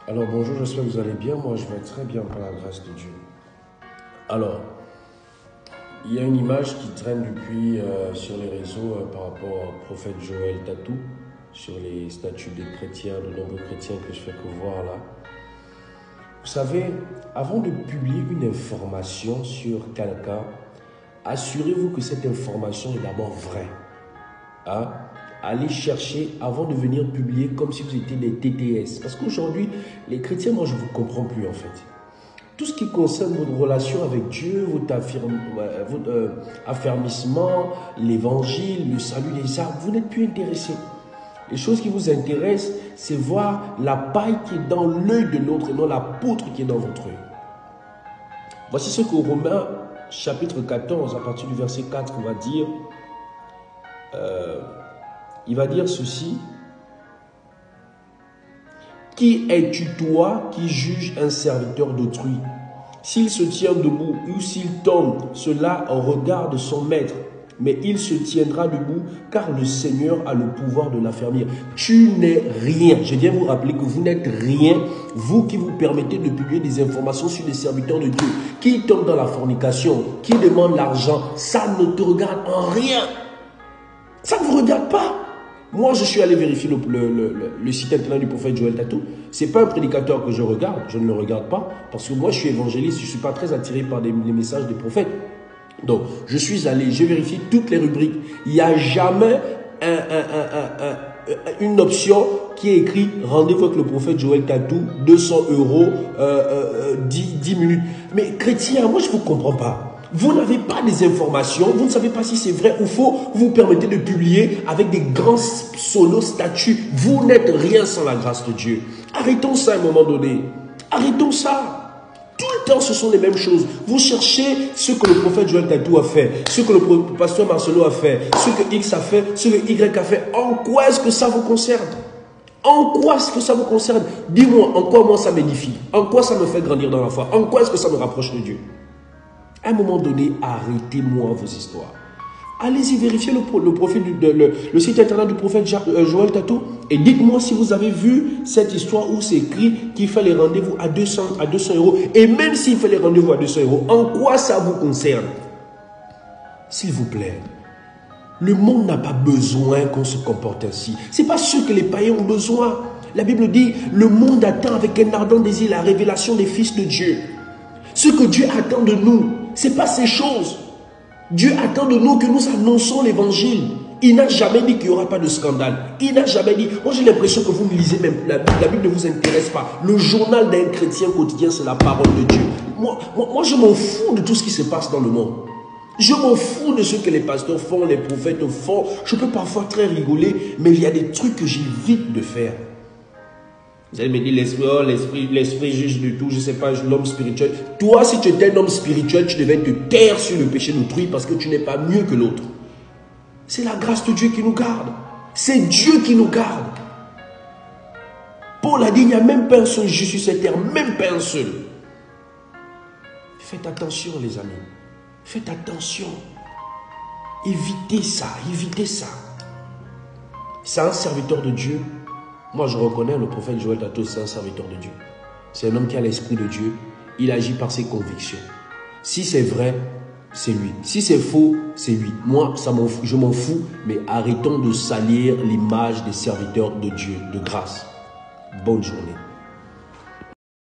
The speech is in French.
Alors bonjour, j'espère que vous allez bien. Moi je vais très bien par la grâce de Dieu. Alors, il y a une image qui traîne depuis sur les réseaux par rapport au prophète Joël Tatou, sur les statuts des chrétiens, de nombreux chrétiens que je fais que voir là. Vous savez, avant de publier une information sur quelqu'un, assurez-vous que cette information est d'abord vraie. Hein? Allez chercher avant de venir publier comme si vous étiez des TTS. Parce qu'aujourd'hui, les chrétiens, moi je ne vous comprends plus en fait. Tout ce qui concerne votre relation avec Dieu, votre affermissement, l'évangile, le salut des âmes, vous n'êtes plus intéressés. Les choses qui vous intéressent, c'est voir la paille qui est dans l'œil de l'autre et non la poutre qui est dans votre œil. Voici ce que Romains chapitre 14, à partir du verset 4, va dire. Il va dire ceci. Qui es-tu toi qui juges un serviteur d'autrui? S'il se tient debout ou s'il tombe, cela regarde son maître. Mais il se tiendra debout car le Seigneur a le pouvoir de l'affermir. Tu n'es rien. Je viens vous rappeler que vous n'êtes rien. Vous qui vous permettez de publier des informations sur les serviteurs de Dieu, qui tombent dans la fornication, qui demandent l'argent, ça ne te regarde en rien. Ça ne vous regarde pas. Moi, je suis allé vérifier le site internet du prophète Joël Tatou. Ce n'est pas un prédicateur que je regarde, je ne le regarde pas, parce que moi, je suis évangéliste, je ne suis pas très attiré par les messages des prophètes. Donc, je suis allé, j'ai vérifié toutes les rubriques. Il n'y a jamais une option qui est écrit « Rendez-vous avec le prophète Joël Tatou, 200 €, 10 minutes ». Mais chrétien, moi, je ne vous comprends pas. Vous n'avez pas des informations, vous ne savez pas si c'est vrai ou faux, vous vous permettez de publier avec des grands solos statuts. Vous n'êtes rien sans la grâce de Dieu. Arrêtons ça à un moment donné. Arrêtons ça. Tout le temps, ce sont les mêmes choses. Vous cherchez ce que le prophète Joël Tatou a fait, ce que le pasteur Marcelo a fait, ce que X a fait, ce que Y a fait. En quoi est-ce que ça vous concerne? En quoi est-ce que ça vous concerne? Dis-moi, en quoi moi ça m'édifie? En quoi ça me fait grandir dans la foi? En quoi est-ce que ça me rapproche de Dieu? À un moment donné, arrêtez-moi vos histoires. Allez-y vérifier le site internet du prophète Joël Tatou et dites-moi si vous avez vu cette histoire où c'est écrit qu'il fait les rendez-vous à 200 €. Et même s'il fait les rendez-vous à 200 €, en quoi ça vous concerne? S'il vous plaît, le monde n'a pas besoin qu'on se comporte ainsi. Ce n'est pas ce que les païens ont besoin. La Bible dit, le monde attend avec un ardent désir la révélation des fils de Dieu. Ce que Dieu attend de nous, ce n'est pas ces choses. Dieu attend de nous que nous annonçons l'évangile. Il n'a jamais dit qu'il n'y aura pas de scandale. Il n'a jamais dit. Moi, j'ai l'impression que vous ne lisez même la Bible. La Bible ne vous intéresse pas. Le journal d'un chrétien quotidien, c'est la parole de Dieu. Moi, je m'en fous de tout ce qui se passe dans le monde. Je m'en fous de ce que les pasteurs font, les prophètes font. Je peux parfois très rigoler, mais il y a des trucs que j'évite de faire. Vous allez me dire, l'esprit juge de tout, je ne sais pas, l'homme spirituel. Toi, si tu étais un homme spirituel, tu devais te taire sur le péché d'autrui parce que tu n'es pas mieux que l'autre. C'est la grâce de Dieu qui nous garde. C'est Dieu qui nous garde. Paul a dit, il n'y a même pas un seul juste sur cette terre, même pas un seul. Faites attention, les amis. Faites attention. Évitez ça, évitez ça. C'est un serviteur de Dieu. Moi, je reconnais le prophète Joël Tatou, c'est un serviteur de Dieu. C'est un homme qui a l'esprit de Dieu. Il agit par ses convictions. Si c'est vrai, c'est lui. Si c'est faux, c'est lui. Moi, je m'en fous, mais arrêtons de salir l'image des serviteurs de Dieu, de grâce. Bonne journée.